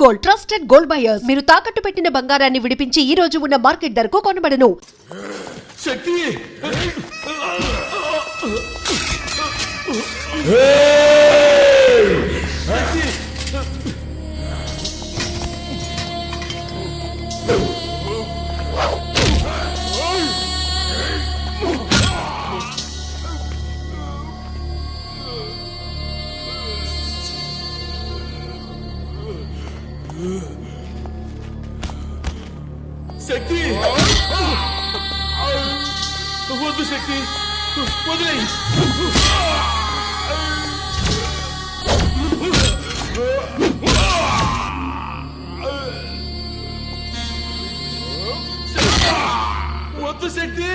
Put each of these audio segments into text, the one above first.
Gold, trusted gold buyers. మీరు తాకట్టు పెట్టిన బంగారాన్ని విడిపించి ఈ రోజు ఉన్న మార్కెట్ ధరకు కొనబడను. శక్తి శక్తి వద్దు శక్తి వదిలే వద్దు శక్తి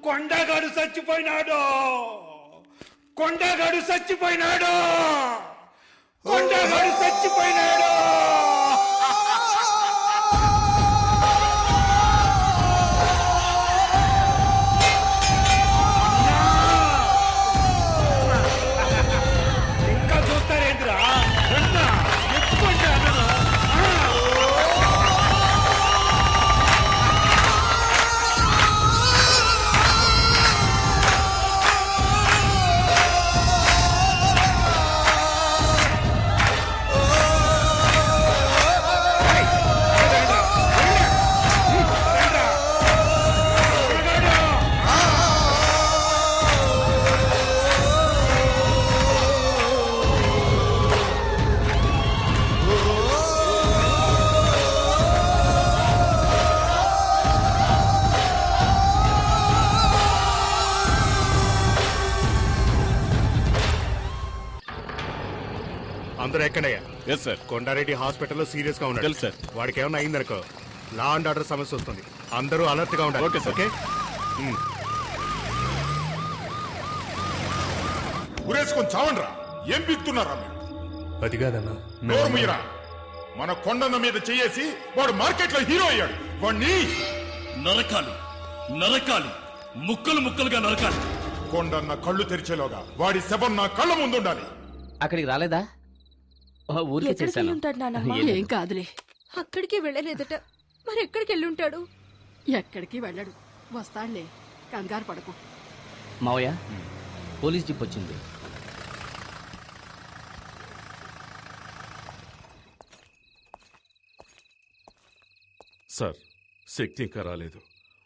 కొండగాడు చచ్చిపోయినాడు కొండగాడు చచ్చిపోయినాడు కొండగాడు చచ్చిపోయినాడు ఇంకా చూస్తారేంద్రా ఎత్తుకుంటా అందరూ ఎక్కడయ్యా? Yes sir. కొండారెడ్డి హాస్పిటల్లో సీరియస్ గా ఉన్నాడు. తెలుసు సార్. వాడికి ఏమైనా అయిందనుకో లా అండ్ ఆర్డర్ సమస్య వస్తుంది. అందరూ అలర్ట్ గా ఉండాలి. Okay sir. ఓకే. ఉరేసుకొని చావండ్రా. ఏం బిక్తున్నారా మీరు? అది కాదన్నా. నోరు మీరా. మన కొండన్న మీద చేసి వాడు మార్కెట్ లో హీరో అయ్యాడు. వాడిని నరకాలి నరకాలి ముక్కలు ముక్కలుగా నరకాలి. కొండన్న కళ్ళు తెరిచేలోగా వాడి శవం నా కళ్ళ ముందు ఉండాలి. అక్కడికి రాలేదా? ఊరికే చేశాను. ఏం కాదులే. అక్కడికి వెళ్ళలేదట. మరి ఎక్కడికి వెళ్ళుంటాడు? ఎక్కడికి వెళ్ళడు, వస్తాడులే, కంగారు పడకు. మావయ్య, పోలీస్ జీప్ వచ్చింది. సార్, శక్తి ఇంకా రాలేదు.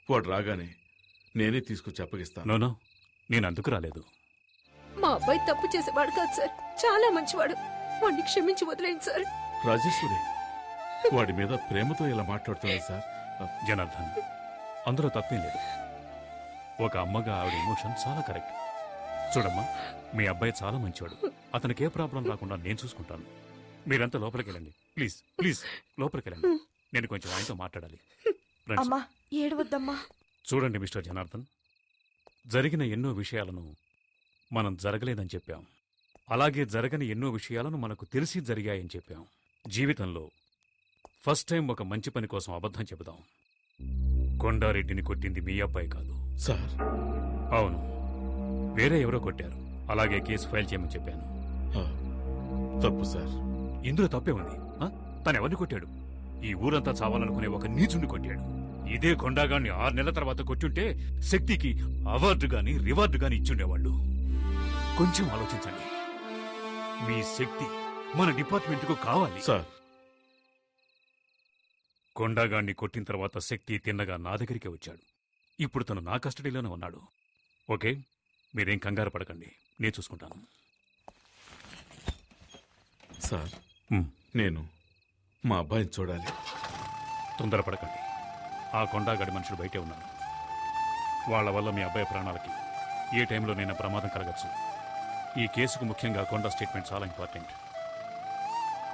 వాడు రాగానే నేనే తీసుకొచ్చి అప్పగిస్తాను. నోనో, నేను అందుకు రాలేదు. మా అబ్బాయి తప్పు చేసేవాడు కాదు సార్, చాలా మంచివాడు. వాడిని క్షమించి వదిలేండి సార్. రాజేశ్వరి వాడి మీద ప్రేమతో ఇలా మాట్లాడుతుంది సార్. జనార్దన్, అందులో తప్పేం లేదు. ఒక అమ్మగా ఆవిడ ఎమోషన్ చాలా కరెక్ట్. చూడమ్మా, మీ అబ్బాయి చాలా మంచివాడు. అతనికి ఏ ప్రాబ్లం రాకుండా నేను చూసుకుంటాను. మీరంతా లోపలికి వెళ్ళండి. ప్లీజ్ ప్లీజ్ లోపలికి వెళ్ళండి. నేను కొంచెం ఆయనతో మాట్లాడాలి. అమ్మా, ఏడవద్దమ్మా. చూడండి మిస్టర్ జనార్దన్, జరిగిన ఎన్నో విషయాలను మనం జరగలేదని చెప్పాం. అలాగే జరగని ఎన్నో విషయాలను మనకు తెలిసి జరిగాయని చెప్పాం. జీవితంలో ఫస్ట్ టైం ఒక మంచి పని కోసం అబద్ధం చెబుదాం. కొండారెడ్డిని కొట్టింది మీ అబ్బాయి కాదు సార్. అవును, వేరే ఎవరో కొట్టారు. అలాగే కేసు ఫైల్ చేయమని చెప్పాను. తప్పు సార్. ఇందులో తప్పే ఉంది. తను ఎవరిని కొట్టాడు? ఈ ఊరంతా చావాలనుకునే ఒక నీచుని కొట్టాడు. ఇదే కొండాగాన్ని 6 నెలల తర్వాత కొట్టుంటే శక్తికి అవార్డు గాని రివార్డు గాని ఇచ్చుండేవాళ్ళు. కొంచెం ఆలోచించండి. మీ శక్తి మన డిపార్ట్మెంట్కు కావాలి సార్. కొండాగాన్ని కొట్టిన తర్వాత శక్తి తిన్నగా నా దగ్గరికి వచ్చాడు. ఇప్పుడు తను నా కస్టడీలోనే ఉన్నాడు. ఓకే, మీరేం కంగారు పడకండి, నేను చూసుకుంటాను. సార్, నేను మా అబ్బాయిని చూడాలి. తొందరపడకండి. ఆ కొండాగాడి మనుషులు బయటే ఉన్నారు. వాళ్ల వల్ల మీ అబ్బాయి ప్రాణాలకి ఏ టైంలోనైనా ప్రమాదం కలగచ్చు. ఈ కేసుకు ముఖ్యంగా కొండ స్టేట్మెంట్ చాలా ఇంపార్టెంట్.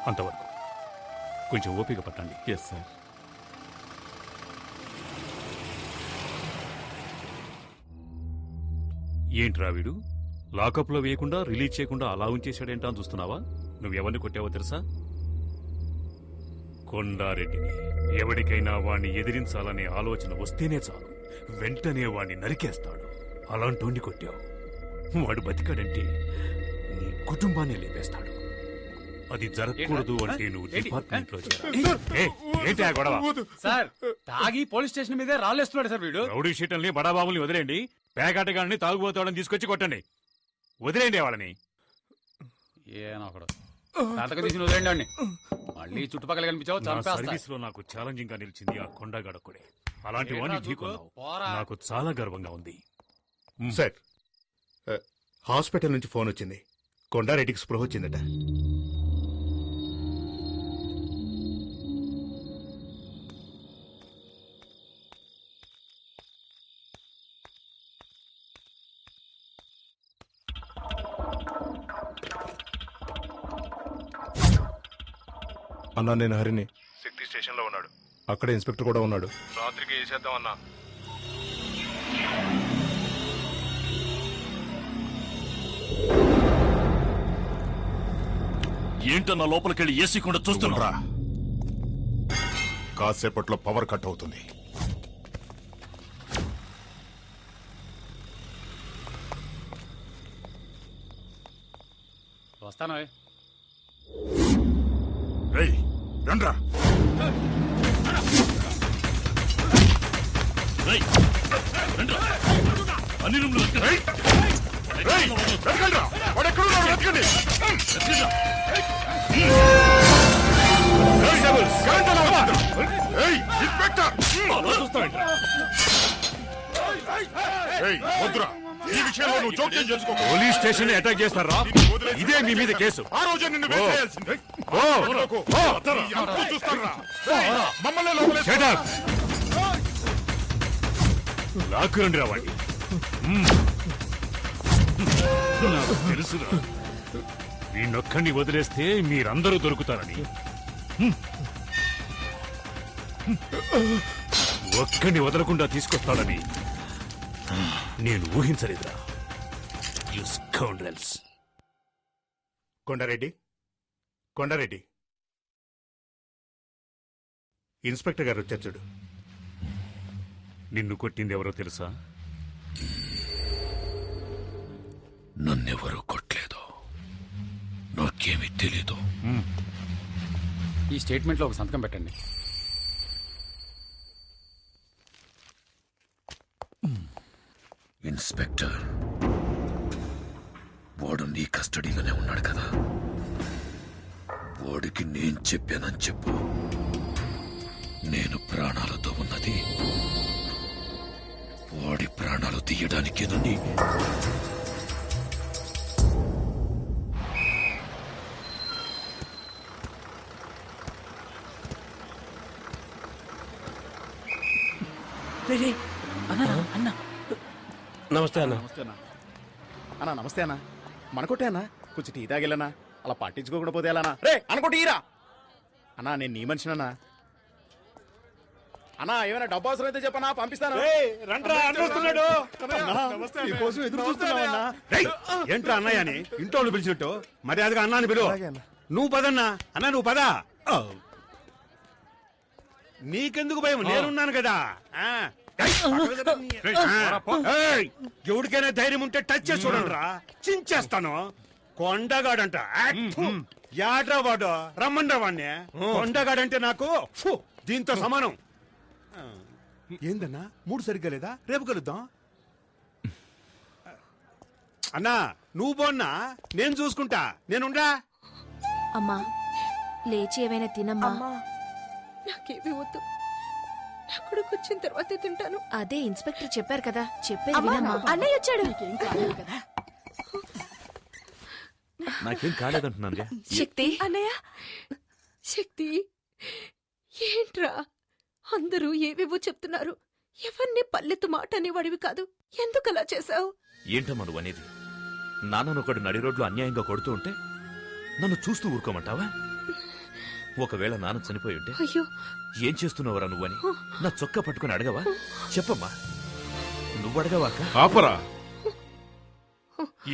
అంతవరకు కొంచెం ఓపిక పట్టండి. Yes sir. ఏంట్రా వీడు లాకప్లో వేయకుండా రిలీజ్ చేయకుండా అలా ఉంచేశాడేంటా అని చూస్తున్నావా? నువ్వెవరిని కొట్టావో తెలుసా? కొండారెడ్డిని. ఎవరికైనా వాణ్ణి ఎదిరించాలనే ఆలోచన వస్తేనే చాలు, వెంటనే వాణ్ణి నరికేస్తాడు. అలాంటోండి కొట్టావు. వాడు బతికాడంటే నీ కుటుంబాన్ని లేపేస్తాడు. అది జరగకూడదు అంటే నువ్వు డిపార్ట్మెంట్లో ఏంటి ఆ గొడవ? సార్ తాగి పోలీస్ స్టేషన్ మీదే రాళ్ళేస్తున్నాడు సార్ వీడు. రౌడీ షీటల్ని బడాబాబుల్ని వదిలేండి, పేకాటగాడిని తాగుబోతాడని తీసుకొచ్చి కొట్టండి. వదిలేండి వాళ్ళని. ఏనొకడు తాతకు తీసి వదిలేండి వాడిని. మళ్ళీ చుట్టుపక్కల కనిపించావు చంపేస్తా. సర్వీస్ లో నాకు ఛాలెంజింగ్ గా నిలిచింది ఆ కొండగడొక్కడే. అలాంటి వాడిని ఢీకొన్నావు. నాకు చాలా గర్వంగా ఉంది. సార్, హాస్పిటల్ నుంచి ఫోన్ వచ్చింది. కొండారెడ్డికి స్పృహ వచ్చిందట. అన్నా నేను హరిని. శక్తి స్టేషన్ లో ఉన్నాడు. అక్కడ ఇన్స్పెక్టర్ కూడా ఉన్నాడు. రాత్రికి వేసేద్దాం అన్నా. ఏంటన్నా లోపలికెళ్ళి ఏసీ కూడా చూస్తున్నా. కాసేపట్లో పవర్ కట్ అవుతుంది. వస్తాను. రేయ్ రండ్రా. రేయ్, రండ్రా. అన్ని రూమ్లు వెతకండి. రేయ్, వెతకండ్రా. వాడు ఎక్కడున్నాడో వెతకండి. వెతకండ్రా. కరెంట్ అలా వచ్చిందా? రేయ్, ఇన్స్పెక్టర్. అలా చూస్తావేంట్రా? రేయ్, వద్దురా. ఈ విషయంలో నువ్వు జోక్యం చేసుకో. పోలీస్ స్టేషన్ అటాక్ చేస్తారా? ఇదే మీ మీద కేసు. ఆ రోజే నిన్ను వేసేయాల్సిందే. ఈ అంతు చూస్తానురా. రేయ్, మమ్మల్ని లోపలేసుకో. Shut up. లాక్కురండి రా వాడిని. నాకు తెలుసురా, వీణొక్కడిని వదిలేస్తే మీరందరూ దొరుకుతారని. ఒక్కడిని వదలకుండా తీసుకొస్తాడని నేను ఊహించలేదురా. You scoundrels. Kondareddy, Kondareddy, inspector గారు వచ్చారు చూడు. నిన్ను కొట్టింది ఎవరో తెలుసా? నన్నెవరూ కొట్టలేదు, నాకేమీ తెలీదు. ఈ స్టేట్మెంట్ లో ఒక సంతకం పెట్టండి. ఇన్స్పెక్టర్, వాడు నీ కస్టడీలోనే ఉన్నాడు కదా, వాడికి నేను చెప్పానని చెప్పు. నేను ప్రాణాలతో ఉన్నది వాడి ప్రాణాలు తీయడానికేనని. నమస్తే అన్న. అన్నా నమస్తే అన్న. మనకొట్టే అన్న, కొంచెం టీ తాగిల్లనా, అలా పట్టించుకోకుండా పోతే ఎలా రే అనుకోటి ఈరా అన్నా. నేను నీ మనిషినన్నా. అన్నా ఏమైనా డబ్బు అవసరం అయితే చెప్పనా, పంపిస్తాను. ఏంట్రా అన్నయ్య అని ఇంట్లో పిలిచినట్టు మర్యాదగా అన్నాని పిలువ. నువ్వు పదన్నా. అన్నా నువ్వు పదా. నీకెందుకు భయం, నేనున్నాను కదా. ఎవరికైనా ధైర్యం ఉంటే టచ్ చేసి చూడండి రా, చించేస్తాను. కొండగాడంట. యాడ్రా వాడు, రమ్మండ్రా వాడిని. కొండగాడంటే నాకు దీంతో సమానం. ఏందన్నా మూడు సరిగ్గా లేదా? రేపు కలుద్దాం. అన్నా నువ్వు పోన్నా, నేను చూసుకుంటా. నేనుండా. అమ్మా లేచి ఏమైనా తినమ్మా. నాకేమీ వద్దు, నా కొడుకు వచ్చిన తర్వాతే తింటాను. అదే ఇన్స్పెక్టర్ చెప్పారు కదా, చెప్పేది వినమ్మా. అన్నయ్య వచ్చాడు. నీకేం కాలేదు కదా. నాకేం కాలేదంటున్నాను. శక్తి అన్నయ్య. శక్తి ఏంట్రా, అందరూ ఏవేవో చెప్తున్నారు. ఎవరిని పల్లెత్తు మాట అనేవాడివి కాదు, ఎందుకలా చేశావు? ఏంటమ్మా నువ్వు అనేది? నాన్నను ఒకడు నడి రోడ్లు అన్యాయంగా కొడుతూ ఉంటే నన్ను చూస్తూ ఊరుకోమంటావా? ఒకవేళ నాన్న చనిపోయి ఉంటే అయ్యో ఏం చేస్తున్నావురా నువ్వని నా చొక్కా పట్టుకుని అడగవా? చెప్పమ్మా, నువ్వు అడగవా అక్క? ఆపరా!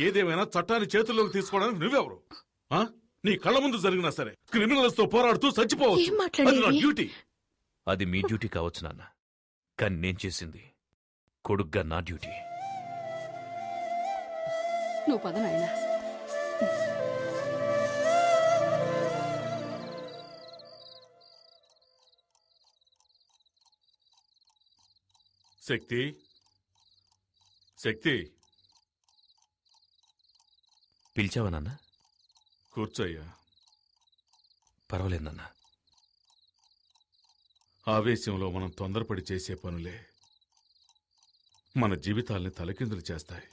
ఏదేమైనా చట్టాన్ని చేతుల్లోకి తీసుకోవడానికి నువ్వెవరు? ఆ? నీ కళ్ళ ముందు జరిగినా సరే క్రిమినల్స్ తో పోరాడుతూ ఏం చచ్చిపోవచ్చు. మాట్లాడేది? అది నా డ్యూటీ. అది మీ డ్యూటీ కావచ్చు నాన్న, కానీ నేను చేసింది కొడుగ్గా నా డ్యూటీ. నువ్వు పద నాయనా. శక్తి, శక్తి, పిలిచావా నాన్న? కూర్చోయ్యా. పర్వాలేదు నాన్న. ఆవేశంలో మనం తొందరపడి చేసే పనులే మన జీవితాల్ని తలకిందులు చేస్తాయి.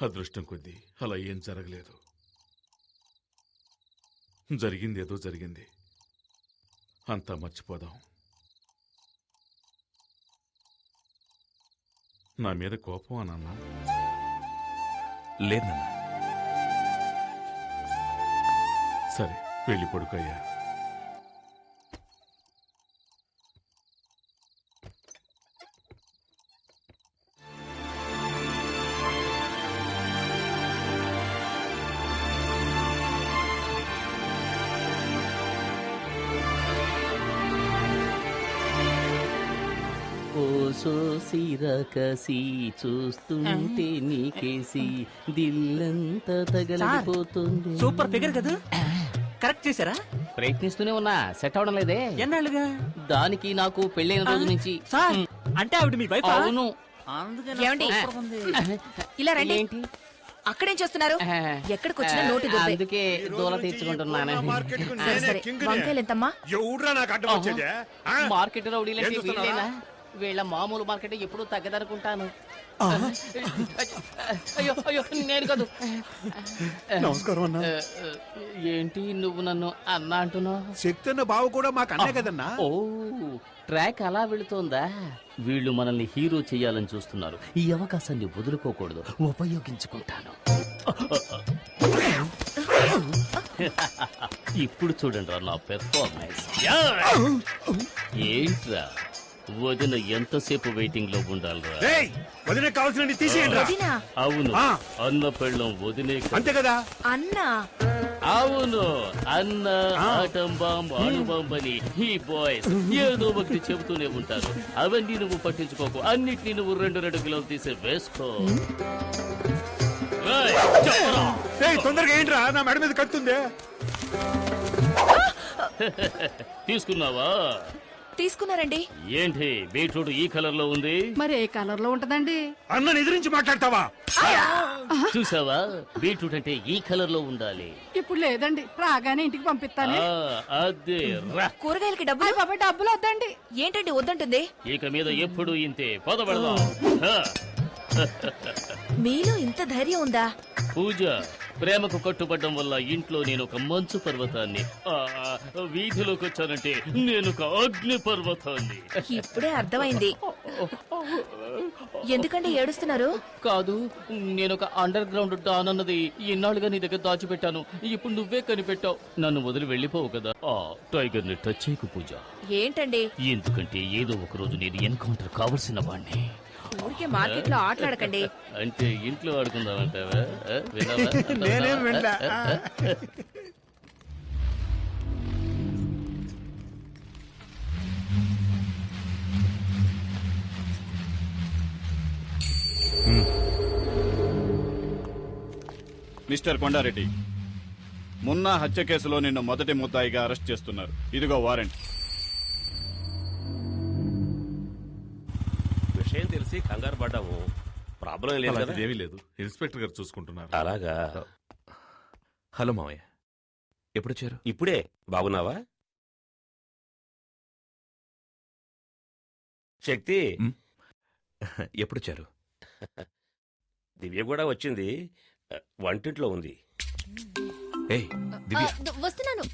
అదృష్టం కొద్దీ అలా ఏం జరగలేదు. జరిగిందేదో జరిగింది, అంతా మర్చిపోదాం. నా మీద కోపం అన్నా? లేదు నాన్న. సరే, వెళ్ళి పడుకోయ్యా. సిరకసి చూస్తుంటే నీకేసి దిల్లంతా తగలడిపోతుంది. సూపర్ ఫిగర్ కదా, కరెక్ట్ చేశారా? ప్రయత్నిస్తూనే ఉన్నా, సెట్ అవడం లేదే. ఎన్నాళ్ళుగా? దానికి నాకు పెళ్ళైన రోజు నుంచి. సార్ అంటే ఆవిడ మీ వైఫ్? అవును. ఏమండి? ఇలా రండి. ఏంటి? అక్కడేం చేస్తున్నారు? ఎక్కడికి వచ్చినా నోటి దుబ్బే. అందుకే దూల తీర్చుకుంటున్నాను. సరే, వంకాయలు ఎంతమ్మా? ఎవడ్రా నాకు అడ్డం వచ్చేదే? మార్కెట్ రౌడీలంటే ఏం చూస్తున్నారా? వీళ్ళేనా? వీళ్ళ మామూలు మార్కెట్ ఎప్పుడూ తగ్గదనుకుంటాను. అయ్యో అయ్యో, నేను కాదు. నమస్కారం అన్నా. ఏంటి నువ్వు నన్ను అన్నా అంటున్నావు? శక్తి అన్న బావ కూడా మాకు అన్నే కదన్నా. ఓ, ట్రాక్ అలా వెళుతోందా? వీళ్ళు మనల్ని హీరో చేయాలని చూస్తున్నారు. ఈ అవకాశాన్ని వదులుకోకూడదు, ఉపయోగించుకుంటాను. ఇప్పుడు చూడండి రా నా పెర్ఫార్మెన్స్. ఏంట్రా వదిన ఎంతసేపు వెయిటింగ్ లో ఉండాలిరా? వదిన కావాల్సిన తీసేయండి. వదినా? అవును, అన్న పెళ్ళం వదినే కదా. అంతే కదా? అన్నా? అవును, అన్న ఆటంబాం అణుబాంబని ఈ బాయ్స్ ఏదో ఒకటి చెబుతూనే ఉంటారు. అవన్నీ నువ్వు పట్టించుకోకు, అన్నిటినీ నువ్వు 2 కిలోలు తీసి వేసుకో. తొందరగా ఏంట్రా, నా మెడ మీద కత్తుందే. తీసుకున్నావా? తీసుకున్నారండి. ఏంటి బీట్రూట్ ఈ కలర్ లో ఉంది? మరి ఏ కలర్ లో ఉంటదండి? అన్నని ఎదిరించి మాట్లాడతావా? చూసావా, బీట్రూట్ అంటే ఈ కలర్ లో ఉండాలి. ఇప్పుడు లేదండి, రాగానే ఇంటికి పంపిస్తాను. అదే రా. కూరగాయలకి డబ్బులు? బాబా డబ్బులు వద్దండి. ఏంటండి వద్దంటుంది? ఇక మీద ఎప్పుడు ఇంతే. పదబడదాం. మీలో ఇంత ధైర్యం ఉందా? పూజ, ప్రేమకు కట్టుబడ్డం వల్ల ఇంట్లో నేను ఒక మంచు పర్వతాన్ని, వీధిలోకి వచ్చానంటే నేను ఒక అగ్ని పర్వతాన్ని. ఇప్పుడే అర్థమైంది. ఎందుకండి ఏడుస్తున్నారు? కాదు, నేను ఒక అండర్ గ్రౌండ్ డాన్ అన్నది ఇన్నాళ్ళుగా నీ దగ్గర దాచిపెట్టాను. ఇప్పుడు నువ్వే కనిపెట్టావు. నన్ను వదిలి వెళ్ళిపోవు కదా. టైగర్ ని టచ్ చేయకు పూజ. ఏంటండి? ఎందుకంటే ఏదో ఒక రోజు నేను ఎన్కౌంటర్ కావలసిన వాణ్ణి. ఊరికే మార్కెట్ లో ఆటలాడకండి. అంటే ఇంట్లో ఆడుకుందామంటావా? విన్నావా? నేనేం వినలా. మిస్టర్ కొండారెడ్డి, మున్నా హత్య కేసులో నిన్ను మొదటి ముద్దాయిగా అరెస్ట్ చేస్తున్నారు. ఇదిగో వారెంట్. విషయం తెలిసి కంగారు పడ్డాము. ప్రాబ్లం లేదు కదా? ఏమీ లేదు, ఇన్స్పెక్టర్ గారు చూసుకుంటున్నారు. అలాగా. హలో మావయ్య, ఎప్పుడొచ్చారు? ఇప్పుడే. బాగున్నావా శక్తి? ఎప్పుడొచ్చారు? దివ్య కూడా వచ్చింది, వంటింట్లో ఉంది. ఏయ్ దివ్య. వస్తున్నాను.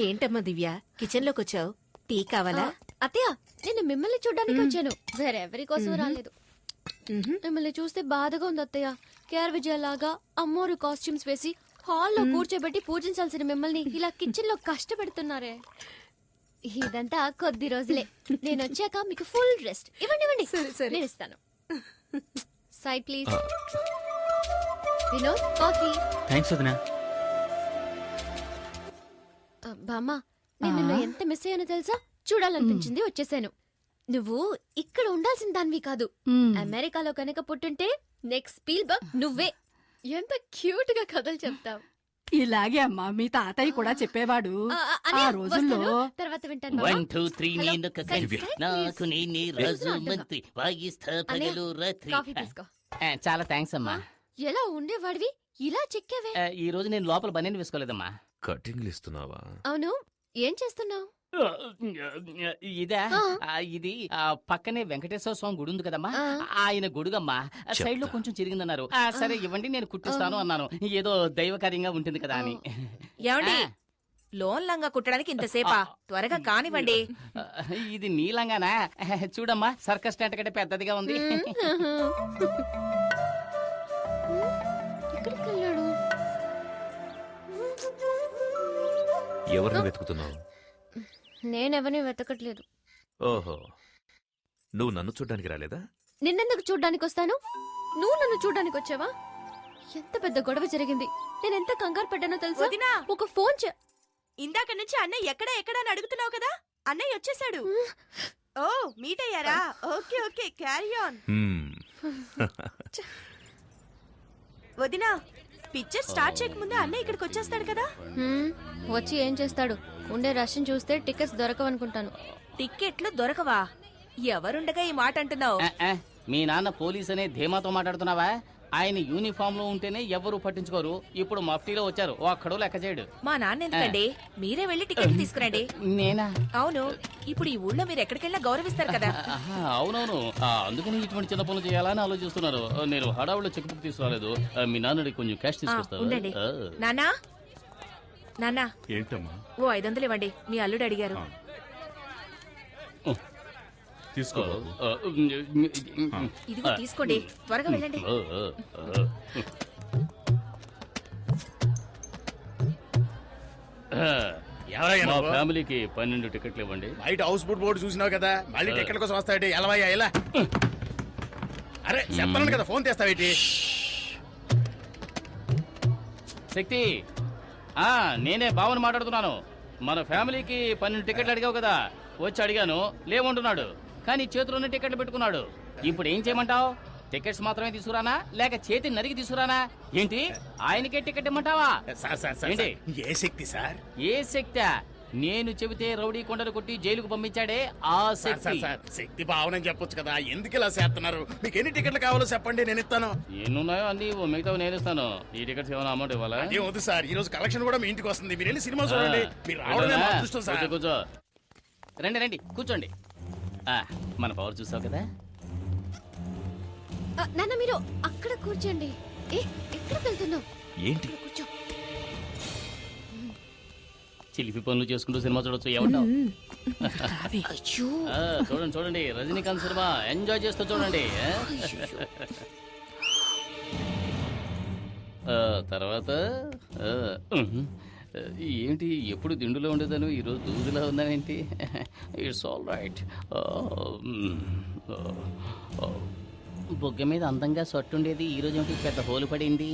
ఏంటమ్మా దివ్య, కిచెన్ లోకి వచ్చావు? టీ కావాలా? అత్తయ్య, నేను మిమ్మల్ని చూడడానికి వచ్చాను, వేరెవరి కోసం రాలేదు. మిమ్మల్ని చూస్తే బాధగా ఉంది అత్తయ్య. కేఆర్ విజయలాగా అమ్మోరు కాస్ట్యూమ్స్ వేసి హాల్లో కూర్చోబెట్టి పూజించాల్సిన మిమ్మల్ని ఇలా కిచెన్ లో కష్టపెడుతున్నారే. ఇదంతా కొద్ది రోజులే. నేను వచ్చాక మీకు ఫుల్ రెస్ట్. ఇవ్వండి ఇవ్వండి, నేను ఇస్తాను. Side please. Vinod, coffee. Thanks వదినా. బామ్మ, నేను నిన్ను ఎంత మిస్ అయ్యానో తెలుసా? చూడాలనిపించింది, వచ్చేసాను. నువ్వు ఇక్కడ ఉండాల్సిన దానివి కాదు. అమెరికాలో కనుక పుట్టుంటే నెక్స్ట్ స్పీల్బర్గ్ నువ్వే. ఎంత క్యూట్ గా కథలు చెప్తావు. ఇలాగే అమ్మా మీ తాతయ్య కూడా చెప్పేవాడు. ఆ రోజుల్లో తర్వాత వింటాను. 1 2 3 నేను కకండి నాకు నేనే రాజు మంత్రి వాయిస్తా పగలు రాత్రి. కాఫీ తీసుకో. చాలా థ్యాంక్స్ అమ్మా. ఎలా ఉండేవాడివి ఇలా చెక్కావే? ఈ రోజు నేను లోపల బనీని వేసుకోలేదమ్మా. కటింగ్లు ఇస్తున్నావా? అవును, ఏం చేస్తున్నావు? ఇదా ఇది పక్కనే వెంకటేశ్వర స్వామి గుడి ఉంది కదమ్మా, ఆయన గొడుగమ్మా. సైడ్ లో కొంచెం చిరిగిందన్నారు. సరే ఇవ్వండి, నేను కుట్టిస్తాను అన్నాను. ఏదో దైవకార్యంగా ఉంటుంది కదా అని. ఏమండి, లోన్ లంగా కుట్టడానికి ఇంతసేపా? త్వరగా కానివ్వండి. ఇది నీలంగానా? చూడమ్మా, సర్కస్ టెంట్ కంటే పెద్దదిగా ఉంది. ఎక్కడికి వెళ్ళాడు? ఎవరిని వెతుకుతున్నావు? నేనెవరిని వెతకట్లేదు. ఓహో, నువ్వు నన్ను చూడ్డానికి రాలేదా? నిన్నెందుకు చూడ్డానికి వస్తాను? నువ్వు నన్ను చూడ్డానికి వచ్చావా? ఎంత పెద్ద గొడవ జరిగింది. నేనెంత కంగారు పడ్డానో తెలుసా? వదినా, ఒక ఫోన్ ఇందాక నుంచి అన్నయ్య ఎక్కడ అని అడుగుతున్నావు కదా. అన్నయ్య వచ్చేసాడు. ఓ, మీట్ అయ్యారా? Okay okay, carry on. వదినా, పిక్చర్ స్టార్ట్ చేయకముందే అన్నయ్య ఇక్కడికి వచ్చేస్తాడు కదా. వచ్చి ఏం చేస్తాడు? ఉండే రష్ని చూస్తే టికెట్స్ దొరకవనుకుంటాను. టిక్కెట్లు దొరకవా? ఎవరుండగా ఈ మాట అంటున్నావు? మీ నాన్న పోలీస్ అనే ధీమాతో మాట్లాడుతున్నావా? ఆయన యూనిఫామ్ లో ఉంటేనే ఎవరు పట్టించుకోరు. ఇప్పుడు మఫ్టీలో వచ్చారు, ఒక్కడో లెక్క చేయడు. మా నాన్న ఎందుకండి? మీరే వెళ్ళి టికెట్ తీసుకురండి. నేనా? అవును, ఇప్పుడు ఈ ఊళ్ళో మీరు ఎక్కడికెళ్ళినా గౌరవిస్తారు కదా. అవునవును, అందుకని ఇటువంటి చిన్న పనులు చేయాలని ఆలోచిస్తున్నారు. నేను హడావులో చెక్ బుక్ తీసుకురాలేదు. మీ నాన్నడి కొంచెం క్యాష్ ఉండండి. తీసుకొస్తాను. నానా నానా, ఏంటమ్మా? ఓ 500 ఇవ్వండి, మీ అల్లుడు అడిగారు. తీసుకో. ఇదిగో తీసుకోండి, త్వరగా వెళ్ళండి. మా ఫ్యామిలీకి 12 టికెట్లు ఇవ్వండి. బయట హౌస్ బోట్ బోర్డు చూసినావు కదా, మళ్ళీ టికెట్ కోసం వస్తాయి. ఎలవయ్యా ఎలా? అరే చెప్పాను కదా, ఫోన్ తెస్తావేటి? శక్తి, నేనే బావని మాట్లాడుతున్నాను. మన ఫ్యామిలీకి 12 టికెట్లు అడిగావు కదా, వచ్చి అడిగాను, లేవంటున్నాడు. కానీ చేతిలోనే టికెట్లు పెట్టుకున్నాడు. ఇప్పుడు ఏం చేయమంటావు? టికెట్స్ మాత్రమే తీసుకురానా, లేక చేతి నరికి తీసుకురానా? ఏంటి, ఆయనకే టికెట్ ఇమ్మంటావా? ఏంటి? ఏ శక్తి సార్? ఏ శక్తి? నేను చెబితే రౌడీ కొండలు కొట్టి జైలుకు పంపించాడే ఆ శక్తి. శక్తి భావన చెప్పొచ్చు కదా, ఎందుకు ఇలా చేస్తున్నారు? మీకు ఎన్ని టికెట్లు కావాలో చెప్పండి, నేను ఇస్తాను. ఎన్నున్నాయో అన్ని మిగతా నేను ఇస్తాను. ఈ టికెట్స్ ఏమైనా అమౌంట్ ఇవ్వాలా? అదే వద్దు సార్, ఈ రోజు కలెక్షన్ కూడా మీ ఇంటికి వస్తుంది. మీరు వెళ్ళి సినిమా చూడండి. మీరు రావడమే మా అదృష్టం సార్. కూర్చో. రండి రండి, కూర్చోండి. మన పవర్ చూసావు కదా. నాన్న, మీరు అక్కడ కూర్చోండి. ఎక్కడికి వెళ్తున్నావు? ఏంటి? కూర్చో. చిలిపి పనులు చేసుకుంటూ సినిమా చూడొచ్చు. ఏమంటావు? అయ్యో, చూడండి చూడండి, రజనీకాంత్ సినిమా ఎంజాయ్ చేస్తూ చూడండి. తర్వాత ఏంటి, ఎప్పుడు దిండులో ఉండేదాను, ఈరోజు దూదులా ఉన్నానేంటి? It's all right. బొగ్గ మీద అందంగా సొట్టుండేది, ఈ రోజు ఏంటి పెద్ద హోలు పడింది.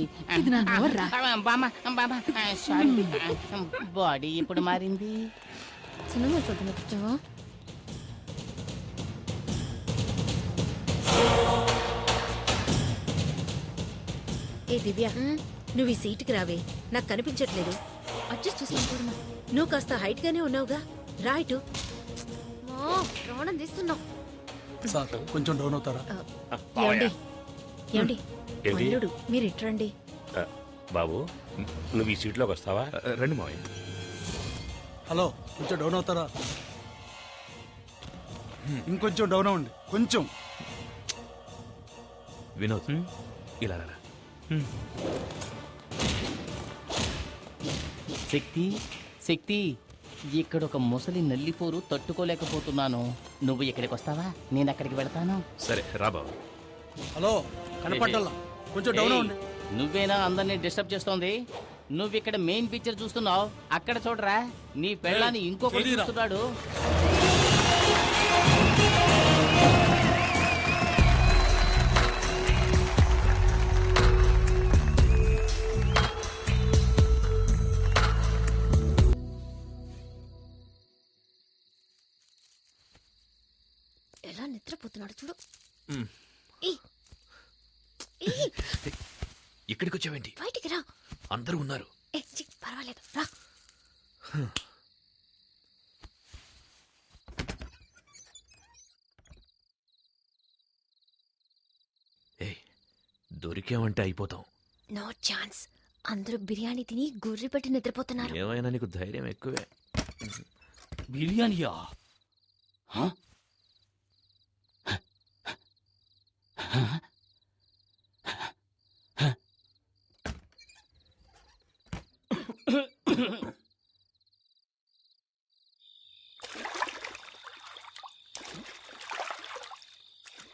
బాడీ ఇప్పుడు మారింది. సినిమా చూడవచ్చు. ఏ దివ్య, నువ్వు ఈ సీటుకి రావే, నాకు కనిపించట్లేదు. అడ్జస్ట్ చేసుకుంటున్నా. నువ్వు కాస్త హైట్ గానే ఉన్నావుగా, రా ఇటు. ప్రాణం తీస్తున్నావు. కొంచెం డౌన్ అవుతారా? ఏమండి ఏమండి, ఏంటి? అల్లుడు మీరు ఇట్రండి. బాబు, నువ్వు ఈ సీట్లోకి వస్తావా? రండి మావయ్య. హలో, కొంచెం డౌన్ అవుతారా? ఇంకొంచెం డౌన్ అవ్వండి, కొంచెం. వినోద్, ఇలా రా. శక్తి శక్తి, ఇక్కడ ఒక ముసలి నల్లిపోరు తట్టుకోలేకపోతున్నాను. నువ్వు ఇక్కడికి వస్తావా, నేను అక్కడికి వెళ్తాను. సరే రా బాబు. హలో, కనపడ్డల్లా కొంచెం డౌన్ అవ్వండి. నువ్వేనా అందరినీ డిస్టర్బ్ చేస్తోంది? నువ్వు ఇక్కడ మెయిన్ పిక్చర్ చూస్తున్నావు, అక్కడ చూడరా నీ పెళ్ళాన్ని ఇంకొకటి చూస్తున్నాడు. ఎలా నిద్రపోతున్నాడు చూడు. ఇక్కడికి వచ్చావేంటి? బయటికి రా. అందరూ ఉన్నారు. పర్వాలేదు రా. దొరికామంటే అయిపోతాం. No chance. అందరూ బిర్యానీ తిని గుర్రి పెట్టి నిద్రపోతున్నారు. ఏమైనా నీకు ధైర్యం ఎక్కువే. బిర్యానీయా?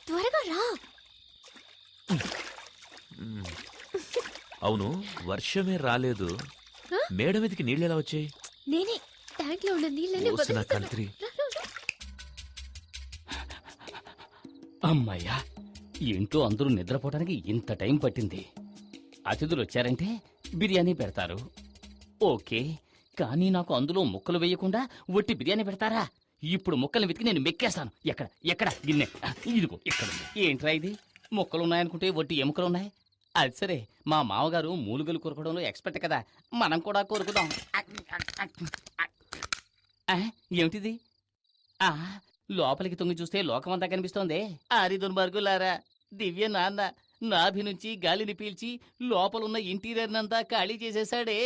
త్వరగా రా. అవును, వర్షమే రాలేదు, మేడ మీదకి నీళ్ళు ఎలా వచ్చాయి? నేనే ట్యాంక్ లో ఉన్న నీళ్ళని కంత్రి. అమ్మయ్యా, ఇంట్లో అందరూ నిద్రపోవడానికి ఇంత టైం పట్టింది. అతిథులు వచ్చారంటే బిర్యానీ పెడతారు, ఓకే. కానీ నాకు అందులో ముక్కలు వేయకుండా ఒట్టి బిర్యానీ పెడతారా? ఇప్పుడు ముక్కల్ని వెతికి నేను మెక్కేస్తాను. ఎక్కడ ఎక్కడ గిన్నె? ఇదిగో ఇక్కడ. ఏంట్రా ఇది? ముక్కలు ఉన్నాయనుకుంటే ఒట్టి ఎముకలు ఉన్నాయి. అది సరే, మా మామగారు మూలుగలు కొరకడంలో ఎక్స్పర్ట్ కదా, మనం కూడా కొరుకుదాం. ఏమిటిది? లోపలికి తొంగి చూస్తే లోకమంతా కనిపిస్తోంది. ఆరి దుర్మార్గులారా, దివ్య నాన్న నాభి నుంచి గాలిని పీల్చి లోపలున్న ఇంటీరియర్ నంతా ఖాళీ చేసేసాడే.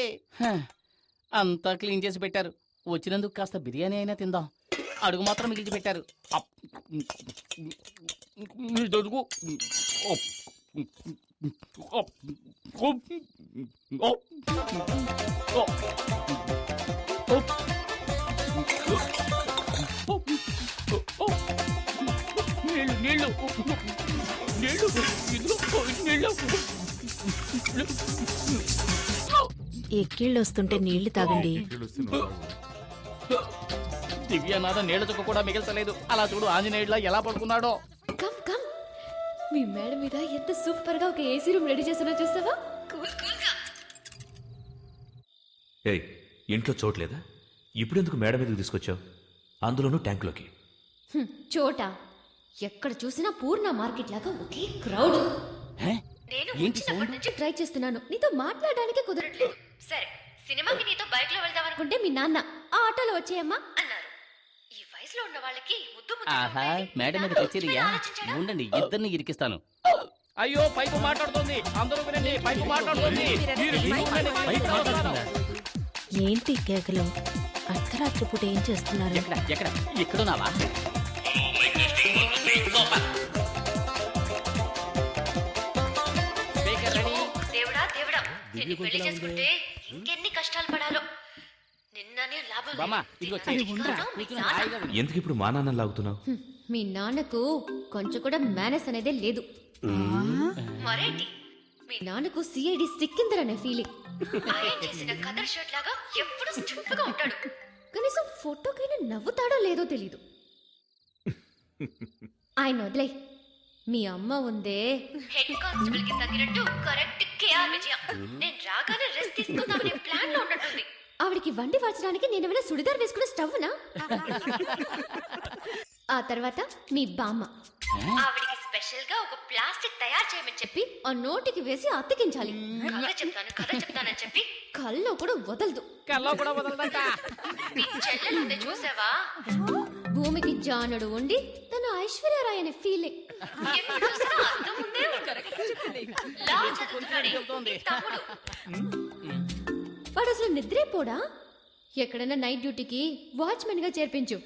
అంతా క్లీన్ చేసి పెట్టారు. వచ్చినందుకు కాస్త బిర్యానీ అయినా తిందాం. అడుగు మాత్రం మిగిల్చి పెట్టారు. నీళ్ళు ఎక్కిళ్ళు వస్తుంటే నీళ్లు తాగండి. దివ్యనాథ నీళ్ళ చుక్క కూడా మిగల్చలేదు. అలా చూడు ఆంజనేయుడిలా ఎలా పడుకున్నాడో. Come come. మీ మేడ మీద ఎంత సూపర్ గా ఒక ఏసీ రూమ్ రెడీ చేస్తున్నా చూస్తావా? ఏయ్, ఇంట్లో చోట్లేదా? ఇప్పుడెందుకు మేడ మీదకి తీసుకొచ్చావు? అందులోనూ ట్యాంకులోకి. చోట ఎక్కడ చూసినా పూర్ణ మార్కెట్ లాగా ఒకే క్రౌడ్. నేను వచ్చినప్పటి నుంచి ట్రై చేస్తున్నాను, నీతో మాట్లాడడానికి కుదరట్లేదు. సరే, సినిమాకి నీతో బైక్ లో వెళ్దాం అనుకుంటే మీ నాన్న ఆ ఆటోలో వచ్చేయమ్మా అన్నారు. ఈ వయసులో ఉన్న వాళ్ళకి ఆహా, మేడం మీద కచేరియా? ఉండండి, ఇద్దరిని ఇరికిస్తాను. అయ్యో, పైపు మాట్లాడుతోంది. అందరూ వినండి, పైపు మాట్లాడుతోంది. ఏంటి కేకలు? అర్ధరాత్రి పూట ఏం చేస్తున్నారు? ఎక్కడ ఎక్కడ ఎక్కడున్నావా? దేవుడా దేవుడా, నిన్ను పెళ్లి చేసుకుంటే ఇంకెన్ని కష్టాలు పడాలో. నిన్ననే లాభం. ఎందుకు ఇప్పుడు మా నాన్న లాగుతున్నావు? మీ నాన్నకు కొంచెం కూడా మేనస్ అనేదే లేదు. మరేంటి, మీ నాన్నకు సిఐడి సిక్కిందరనే ఫీలింగ్. ఆయన చేసిన కదర్ షర్ట్ లాగా ఎప్పుడు స్టిఫ్గా ఉంటాడు. కనీసం ఫోటోకైనా నవ్వుతాడో లేదో తెలీదు. ఆయన వదిలే. మీ అమ్మ ఉందే, హెడ్ కానిస్టేబుల్ కి తగినట్టు కరెక్ట్ కేఆర్ విజయ. నేను రాగానే రెస్ట్ తీసుకుందామనే ప్లాన్ లో ఉన్నట్టుంది. ఆవిడికి వండి వార్చడానికి నేనేమైనా సుడిదార్ వేసుకున్న స్టవ్నా? ఆ తర్వాత మీ బామ్మ. ఆవిడికి స్పెషల్ గా ఒక ప్లాస్టిక్ తయారు చేయమని చెప్పి ఆ నోటికి వేసి అతికించాలి. కథ చెప్తానని చెప్పి కల్లో కూడా వదలదు. చెల్లెలుంది చూసావా? భూమికి జానుడు ఉండి తన ఐశ్వర్యరాయ్ అనే ఫీలింగ్. వాడు అసలు నిద్రే పోడా? ఎక్కడైనా నైట్ డ్యూటీకి వాచ్మెన్ గా చేర్పించు.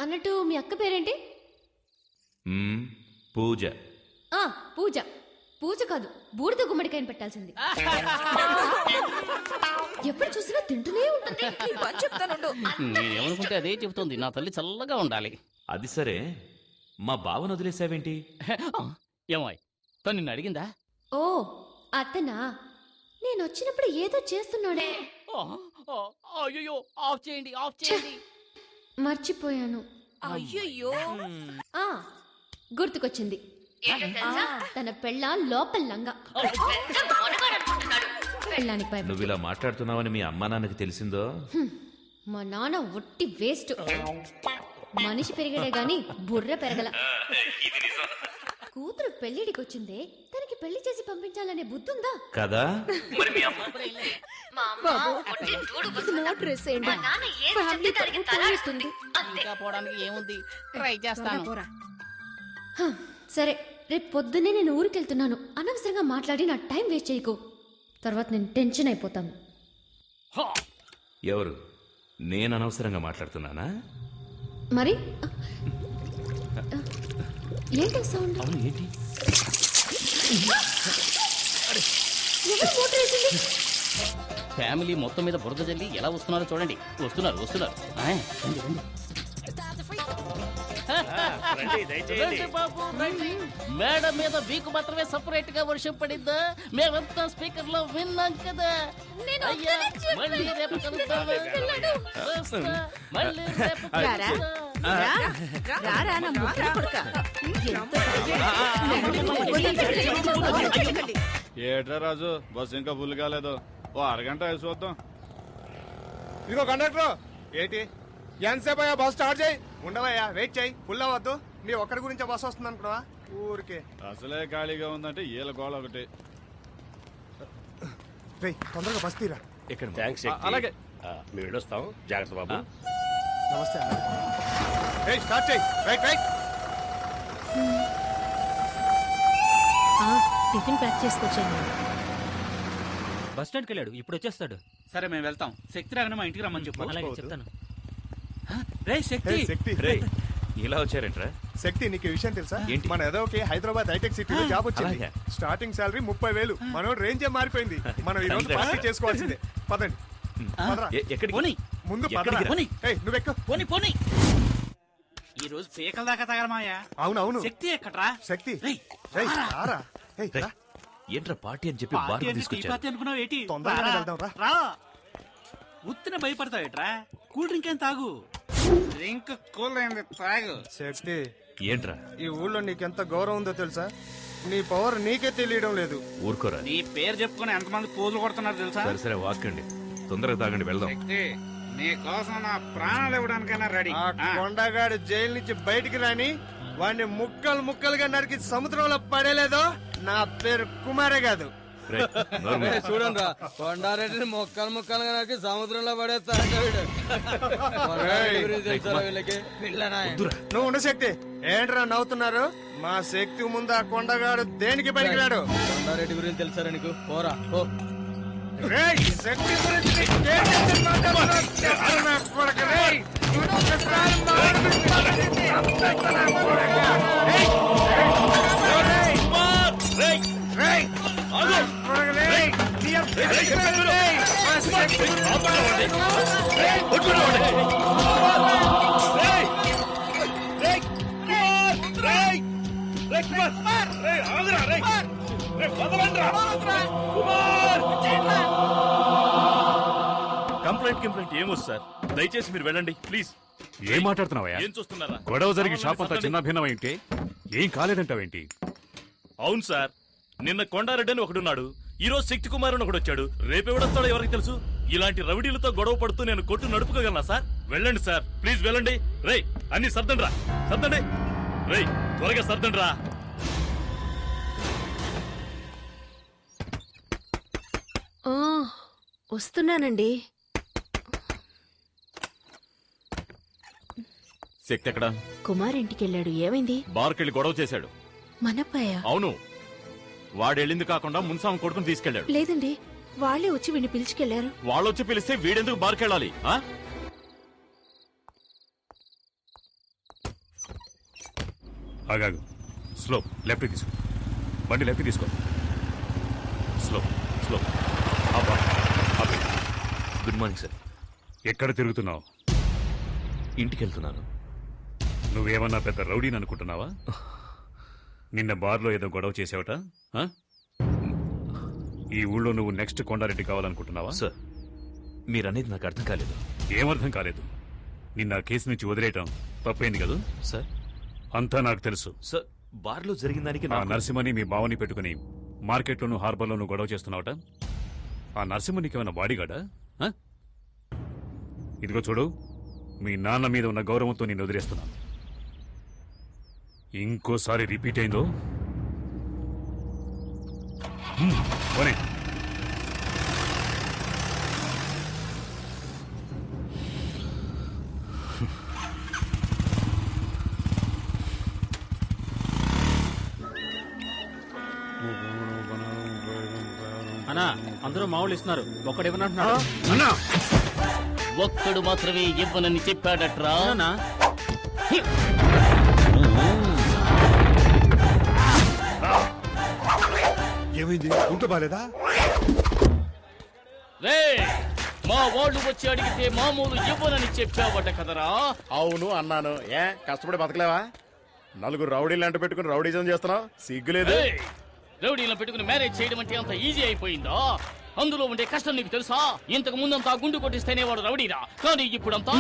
అన్నట్టు మీ అక్క పేరేంటి? పూజ. పూజ. పూజ కాదు, బూడిద గుమ్మడికాయని పెట్టాల్సింది. ఎప్పుడు చూసినా తింటూనే ఉంటుంది. నేనేమనుకుంటే అదే చెబుతోంది. నా తల్లి చల్లగా ఉండాలి. అది సరే, మా బావను వదిలేసావేంటి? ఏమాయ్, తను నిన్ను అడిగిందా? ఓ, అతనా నేను వచ్చినప్పుడు ఏదో చేస్తున్నాడే. అయ్యో ఆఫ్ చేయండి ఆఫ్ చేయండి. మర్చిపోయాను. అయ్యయ్యో. ఆ గుర్తుకొచ్చింది. తన పెళ్ళ లోపల లంగా పెళ్ళానికి భయపడి. నువ్వు ఇలా మాట్లాడుతున్నావని మీ అమ్మా నాన్నకి తెలిసిందో? మా నాన్న ఒట్టి వేస్ట్. మనిషి పెరిగడే గాని బుర్ర పెరగల. కూతురు పెళ్లిడికి వచ్చిందే, తనకి పెళ్లి చేసి పంపించాలనే బుద్ధి ఉందా కదా? ఇంకా పోవడానికి ఏముంది, ట్రై చేస్తాను. సరే, రేపు పొద్దున్నే నేను ఊరికెళ్తున్నాను. అనవసరంగా మాట్లాడి నా టైం వేస్ట్ చేయకు, తర్వాత నేను టెన్షన్ అయిపోతాను. ఎవరు? నేను అనవసరంగా మాట్లాడుతున్నానా? మరి ఏంటి సౌండ్? అవును, ఏంటి? ఎవరు మోటార్ వేసింది? ఫ్యామిలీ మొత్తం మీద బురద జల్లి ఎలా వస్తున్నారో చూడండి. వస్తున్నారు వస్తున్నారు. రండి, రండి. రండి బాబు, రండి. మేడం మీద మీకు మాత్రమే సపరేట్ గా వర్షం పడిందా? మేమంతా స్పీకర్ లో విన్నాం కదా. అయ్యా, మళ్ళీ రేపు కలుద్దామా? వస్తా. మళ్ళీ రేపు కలుద్దాం. ఏట్రా రాజు, బస్ ఇంకా ఫుల్ కాలేదు. ఓ అరగంట వేసి చూద్దాం. ఇదిగో కండక్టర్, ఏంటి ఎంతసేపు అయ్యా బస్ స్టార్ట్ చేయి. ఉండవయ్యా, వెయిట్ చేయి. ఫుల్ అవ్వద్దు. నీ ఒక్కడి గురించి బస్ వస్తుంది అనుకున్నావా? ఊరికే అసలే ఖాళీగా ఉందంటే ఈల గోళ ఒకటి. తొందరగా బస్ తీరా. ఇక్కడ థ్యాంక్స్. అలాగే మేము వెళ్ళొస్తాం. జాగ్రత్త బాబు. నమస్తే. స్టార్ట్ చేయి. Right right. టిఫిన్ ప్యాక్ చేసుకొచ్చాను. బస్ స్టాండ్కి వెళ్ళాడు, ఇప్పుడు వచ్చేస్తాడు. సరే మేము వెళ్తాం. శక్తి రాగానే మా ఇంటికి రమ్మని చెప్పు. అలాగే చెప్తాను. రే శక్తి. శక్తి, ఇలా వచ్చారేంట్రా? శక్తి, నీకు విషయం తెలుసా? ఏంటి? మన ఏదోకి హైదరాబాద్ హైటెక్ సిటీలో జాబ్ వచ్చింది. అలాగే. Starting salary 30,000. మనం రేంజే మారిపోయింది. మనం ఈ రోజు పార్టీ చేసుకోవాల్సిందే. పదండి. పదరా. ఎక్కడికి? ముందు ఎక్కడికి? నువ్వెక్క. పోనీ పోనీ. ఈ రోజు పీకల దాకా తగలమాయా. అవునవును. శక్తి ఎక్కడ్రా? శక్తి, రేయ్, రారా. రేయ్, ఏంట్రా పార్టీ అని చెప్పి బార్ తీసుకొచ్చారు? అనుకున్నావు ఏంటి? తొందరగా వెళ్దాం రా. రా. ఉత్తిన భయపడతావేట్రా? కూల్ డ్రింక్ ఏం తాగు. డ్రింక్ కూల్ అయింది, తాగు. శక్తి, ఏంట్రా? ఈ ఊళ్ళో నీకెంత గౌరవం ఉందో తెలుసా? నీ పవర్ నీకే తెలియడం లేదు. ఊరుకోరా. నీ పేరు చెప్పుకుని ఎంతమంది పోజులు కొడుతున్నారు తెలుసా? సరే సరే, వాక్కండి. తొందరగా తాగండి, వెళ్దాం. నీ కోసం నా ప్రాణాలు ఇవ్వడానికైనా రెడీ. ఆ కొండగాడు జైలు నుంచి బయటికి రాని వాడిని ముక్కలు ముక్కలుగా నరికి సముద్రంలో పడేలేదో నా పేరు కుమారే కాదు. చూడండి రా, కొండారెడ్డిని ముక్కలు ముక్కలుగా నరికి సముద్రంలో పడేస్తాడు. నువ్వు ఉండు శక్తి. ఏంట్రా నవ్వుతున్నారు? మా శక్తి ముందు ఆ కొండగాడు దేనికి పనికిరాడు. కొండారెడ్డి గురించి తెలుసారా నీకు? పోరా. శక్తి గురించి నీకేం తెలిసి మాట్లాడుతున్నావు? చెప్పు నా కొడుకు. రేయ్, ఇంకొకసారి మాట్లాడితే నా కొడుకు. రేయ్, రేయ్, రేయ్, రేయ్, నా కొడుకు, రేయ్, నీ అబ్బ- రేయ్, మా శక్తి కంప్లైంట్ ఏమో సార్, దయచేసి మీరు వెళ్ళండి ప్లీజ్. ఏం మాట్లాడుతున్నావయ్యా? ఏం చూస్తున్నారా? గొడవ జరిగి షాప్ అంతా చిన్న భిన్నం ఏంటి? ఏం కాలేదంటావేంటి? అవును సార్, నిన్న కొండారెడ్డి అని ఒకడున్నాడు, ఈ రోజు శక్తి కుమార్ అని ఒకడు వచ్చాడు. రేపెవడొస్తాడో ఎవరికి తెలుసు? ఇలాంటి రౌడీలతో గొడవ పడుతూ నేను కొట్టు నడుపుకోగలనా సార్? వెళ్ళండి సార్, ప్లీజ్ వెళ్ళండి. రేయ్, అన్ని సర్దండి రా, సర్దండి. రేయ్, త్వరగా సర్దండి రా. వస్తున్నానండి. శక్తి ఎక్కడ? కుమార్ ఇంటికి వెళ్ళాడు. ఏమైంది? బార్కెళ్ళి గొడవ చేశాడు. మనప్పయ్య? అవును, వాడెళ్ళింది కాకుండా మున్సాం కొడుకుని తీసుకెళ్లాడు. లేదండి, వాళ్ళే వచ్చి వీడిని పిలుచుకెళ్లారు. వాళ్ళొచ్చి పిలిస్తే వీడెందుకు బార్కెళ్ళాలి? ఆగాగు. స్లో, లెఫ్ట్ తీసుకో. బండి లెఫ్ట్ తీసుకో. Slow slow. Good morning sir. ఎక్కడ తిరుగుతున్నావు? ఇంటికి వెళ్తున్నాను. నువ్వేమన్నా పెద్ద రౌడీని అనుకుంటున్నావా? నిన్న బార్లో ఏదో గొడవ చేసావట? ఈ ఊళ్ళో నువ్వు నెక్స్ట్ కొండారెడ్డి కావాలనుకుంటున్నావా? సార్ మీరనేది నాకు అర్థం కాలేదు. ఏమర్థం కాలేదు? నిన్న ఆ కేసు నుంచి వదిలేయటం తప్పైంది కదా సార్? అంతా నాకు తెలుసు సార్ బార్లో జరిగిన దానికి ఆ నరసింహని మీ బావని పెట్టుకుని మార్కెట్లోను హార్బర్లోను గొడవ చేస్తున్నావట. ఆ నరసింహనికి ఏమైనా బాడీగాడా? ఇదిగో చూడు, మీ నాన్న మీద ఉన్న గౌరవంతో నేను వదిలేస్తున్నాను. ఇంకోసారి రిపీట్ అయిందో పోనీ. అన్నా అందరూ మామూలు ఇస్తున్నారు, ఒక్కడు ఇవ్వనంటున్నాడు. ఒక్కడు మాత్రమే ఇవ్వనని చెప్పాడట్రా. ఏమైంది? ఉంటూ బాలేదా? రే, మా వాళ్ళు వచ్చి అడిగితే మామూలు ఇవ్వనని చెప్పావట కదరా? అవును అన్నాను. ఏ కష్టపడి బతకలేవా? నలుగురు రౌడీలు అంట పెట్టుకుని రౌడీజం చేస్తున్నావు, సిగ్గులేదు? రౌడీలను పెట్టుకుని మ్యారేజ్ చేయడం అంటే అంత ఈజీ అయిపోయిందా? అందులో ఉండే కష్టం నీకు తెలుసా? ఇంతకు ముందంతా గుండు కొట్టిస్తేనే వాడు రౌడీరా, కానీ ఇప్పుడంతా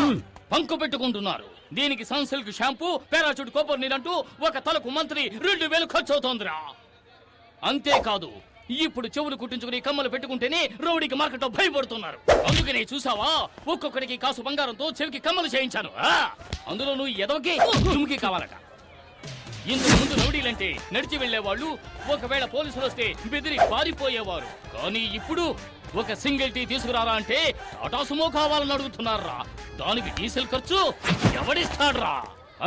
పంకు పెట్టుకుంటున్నారు. దీనికి సన్సిల్క్ షాంపూ, పారాచూట్ కొబ్బరి నీరంటూ ఒక తలకు మంత్రి 2000 ఖర్చు అవుతోందిరా. అంతేకాదు, ఇప్పుడు చెవులు కుట్టించుకుని కమ్మలు పెట్టుకుంటేనే రౌడీకి మార్కెట్లో భయపడుతున్నారు. అందుకనే చూసావా, ఒక్కొక్కడికి కాసు బంగారంతో చెవికి కమ్మలు చేయించాను. అందులో నువ్వు ఎదవకి తుమ్కి కావాలట. ఇంతకు ముందు రౌడీలంటే నడిచి వెళ్లేవాళ్ళు, ఒకవేళ పోలీసులు వస్తే బెదిరి పారిపోయేవారు. కానీ ఇప్పుడు ఒక సింగిల్ టీ తీసుకురారా అంటే టాటా సుమో కావాలని అడుగుతున్నారా. దానికి డీజిల్ ఖర్చు ఎవడిస్తాడ్రా?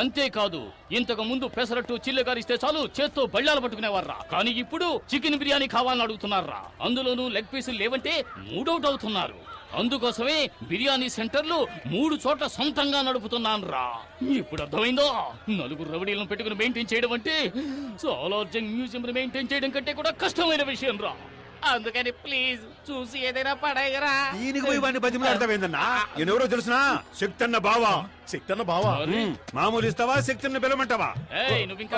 అంతేకాదు, ఇంతకు ముందు పెసరట్టు చిల్లగారిస్తే చాలు చేత్తో బళ్ళాలు పట్టుకునేవారా. కానీ ఇప్పుడు చికెన్ బిర్యానీ కావాలని అడుగుతున్నారా. అందులోనూ లెగ్ పీసులు లేవంటే మూడౌట్ అవుతున్నారు. అందుకోసమే బిర్యానీ సెంటర్లు 3 చోట్ల సొంతంగా నడుపుతున్నాను. ఇప్పుడు అర్థమైందో? నలుగురు రౌడీలను పెట్టుకుని మెయింటైన్ చేయడం అంటే సాలార్జంగ్ మ్యూజియం మెయింటైన్ చేయడం కంటే కూడా కష్టమైన విషయం రా. అందుకని ప్లీజ్ చూసి ఏదైనా పడేయరా. దీనికి పోయి వాడిని బతిమలాడతావేందన్నా? ఎవరో తెలుసునా? శక్తన్న బావా. శక్తన్న బావా? మామూలు ఇస్తావా, శక్తిని పిలవమంటావా? నువ్వు ఇంకా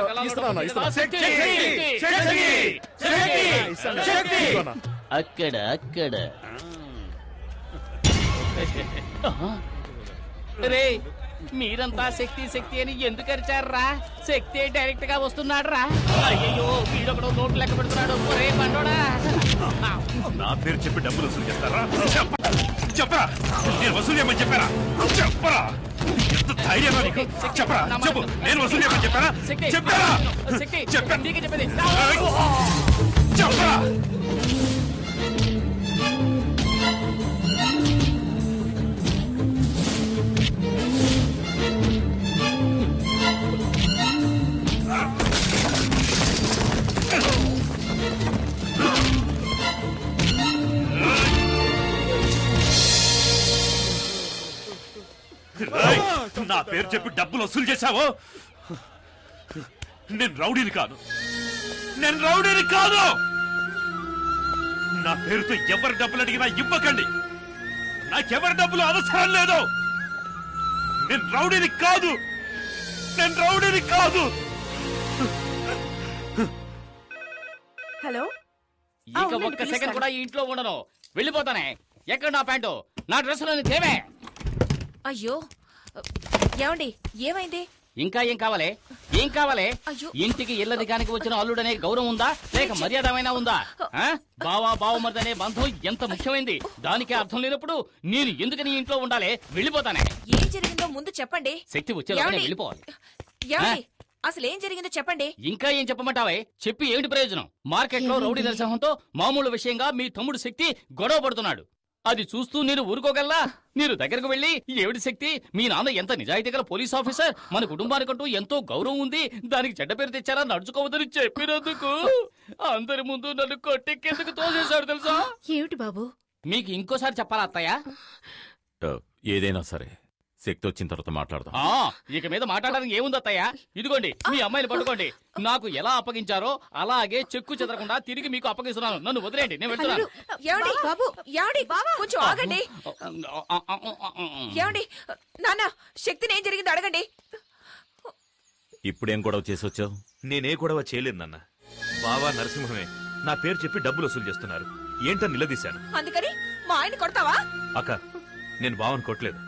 అక్కడ అక్కడ రే, మీరంతా శక్తి శక్తి అని ఎందుకు అరిచారా? శక్తి డైరెక్ట్ గా వస్తున్నాడు రా. అయ్యో, వీడొకడు నోటు లెక్క పెడుతున్నాడు. రే బండోడా, నా పేరు చెప్పి డబ్బులు వసూలు చేస్తారా? చెప్పరా, నేను వసూలు చేయమని చెప్పారా? చెప్పరా, ఎంత ధైర్యంగా నీకు? చెప్పరా, చెప్పు, నేను వసూలు చేయమని చెప్పారా? చెప్పారా? చెప్పాను, చెప్పేది చెప్పరా. నా పేరు చెప్పి డబ్బులు వసూలు చేశావో? నేను రౌడీని కాదు, నేను రౌడీని కాదు. నా పేరుతో ఎవరు డబ్బులు అడిగినా ఇవ్వకండి. నాకెవరి డబ్బులు అవసరం లేదు. నేను రౌడీని కాదు, నేను రౌడీని కాదు. హలో, ఇక ఒక్క సెకండ్ కూడా ఈ ఇంట్లో ఉండను. వెళ్ళిపోతానే. ఎక్కడ నా ప్యాంటు, నా డ్రెస్సులోని తేవే. అయ్యో, ఏమండి, ఏమైంది? ఇంకా ఏం కావాలి? ఏం కావాలి? అయ్యో. ఇంటికి ఇల్లదికానికి వచ్చిన అల్లుడనే గౌరవం ఉందా, లేక మర్యాదమైనా ఉందా? బావా బావమర్దనే బంధం ఎంత ముఖ్యమైంది. దానికే అర్థం లేనప్పుడు నేను ఎందుకని ఇంట్లో ఉండాలి? వెళ్ళిపోతానే. ఏం జరిగిందో ముందు చెప్పండి. శక్తి వచ్చేలోనే వెళ్ళిపోవాలి. ఏమండి, అసలు ఏం జరిగిందో చెప్పండి. ఇంకా ఏం చెప్పమంటావే? చెప్పి ఏమిటి ప్రయోజనం? మార్కెట్ లో రౌడీ నరసింహంతో మామూలు విషయంగా మీ తమ్ముడు శక్తి గొడవ పడుతున్నాడు. అది చూస్తూ నేను ఊరుకోగలనా? మీరు దగ్గరకు వెళ్ళి, ఏమిటి శక్తి, మీ నాన్న ఎంత నిజాయితీ గల పోలీస్ ఆఫీసర్, మన కుటుంబానికంటూ ఎంతో గౌరవం ఉంది, దానికి చెడ్డ పేరు తెచ్చారా, నడుచుకోవద్దని చెప్పినందుకు అందరి ముందు నన్ను కొట్టి కిందకు తోసేశాడు తెలుసా? ఏమిటి బాబు? మీకు ఇంకోసారి చెప్పాలా అత్తయ్య? ఏదైనా సరే శక్తి వచ్చిన తర్వాత మాట్లాడదాం. ఇక మీద మాట్లాడడానికి ఏముంది అత్తయ్య? ఇదిగోండి మీ అమ్మాయిని పట్టుకోండి. నాకు ఎలా అప్పగించారో అలాగే చెక్కు చెదరకుండా తిరిగి మీకు అప్పగిస్తున్నాను. నన్ను వదిలేండి, నేను వెళ్తున్నాను. ఏమండి బాబు, ఏమండి కొంచెం ఆగండి. ఏమండి నాన్న, శక్తిని ఏం జరిగిందో అడగండి. ఇప్పుడేం గొడవ చేసి వచ్చావు? నేనే గొడవ చేయలేదు నాన్న. బావా నరసింహమే నా పేరు చెప్పి డబ్బులు వసూలు చేస్తున్నారు. ఏంటని నిలదీశాను. అందుకని మా ఆయన కొడతావా? అక్క, నేను బావని కొట్టలేదు,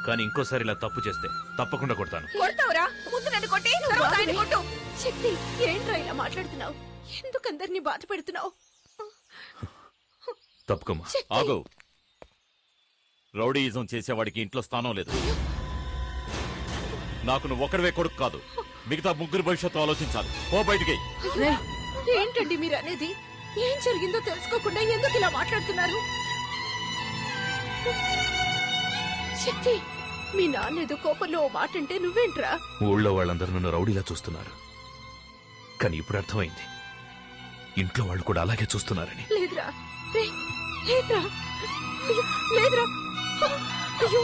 కానీ ఇంకోసారి ఇలా తప్పు చేస్తే తప్పకుండా కొడతాను. కొడతావురా? ముందు నన్ను కొట్టి తర్వాత ఆయన కొట్టు. శక్తి, ఏంట్రా ఇలా మాట్లాడుతున్నావు? ఎందుకు అందరినీ బాధ పెడుతున్నావు? తప్పుకోమ్మా. ఆగు. రౌడీయిజం చేసేవాడికి ఇంట్లో స్థానం లేదు. నాకు నువ్వు ఒక్కడివే కొడుకు కాదు, మిగతా ముగ్గురు భవిష్యత్తు ఆలోచించాలి. ఓ బయటికి. ఏంటండి మీరు అనేది? ఏం జరిగిందో తెలుసుకోకుండా ఎందుకు ఇలా మాట్లాడుతున్నారు? శక్తి, మీ నాన్న ఏదో కోపంలో ఓ మాట అంటే నువ్వేంట్రా? ఊళ్ళో వాళ్ళందరూ నన్ను రౌడీలా చూస్తున్నారు, కానీ ఇప్పుడు అర్థమైంది ఇంట్లో వాళ్ళు కూడా అలాగే చూస్తున్నారని. లేదురా, లేదురా, అయ్యో, లేదురా, అయ్యో.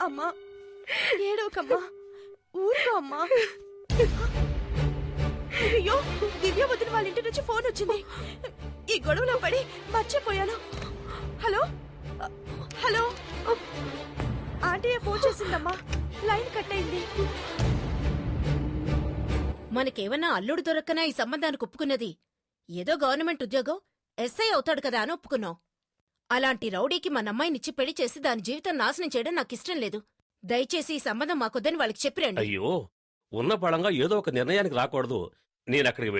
అమ్మా, ఏడవకమ్మా, ఊరుకో అమ్మా. అయ్యో, దివ్య వదిన వాళ్ళ ఇంటి నుంచి ఫోన్ వచ్చింది. ఈ గొడవలో పడి మర్చిపోయాను. హలో హలో, ఆంటీ ఫోన్ చేసిందమ్మా, లైన్ కట్ అయింది. మనకేమన్నా అల్లుడు దొరక్కనా ఈ సంబంధానికి ఒప్పుకున్నది? ఏదో గవర్నమెంట్ ఉద్యోగం, ఎస్ఐ అవుతాడు కదా అని ఒప్పుకున్నాం. అలాంటి రౌడీకి మన అమ్మాయినిచ్చి పెళ్లి చేసి దాని జీవితం నాశనం చేయడం నాకు ఇష్టం లేదు. దయచేసి ఈ సంబంధం మాకొద్దని వాళ్ళకి చెప్పిరండి. అయ్యో, ఉన్న పళంగా ఏదో ఒక నిర్ణయానికి రాకూడదు. నేను అక్కడికి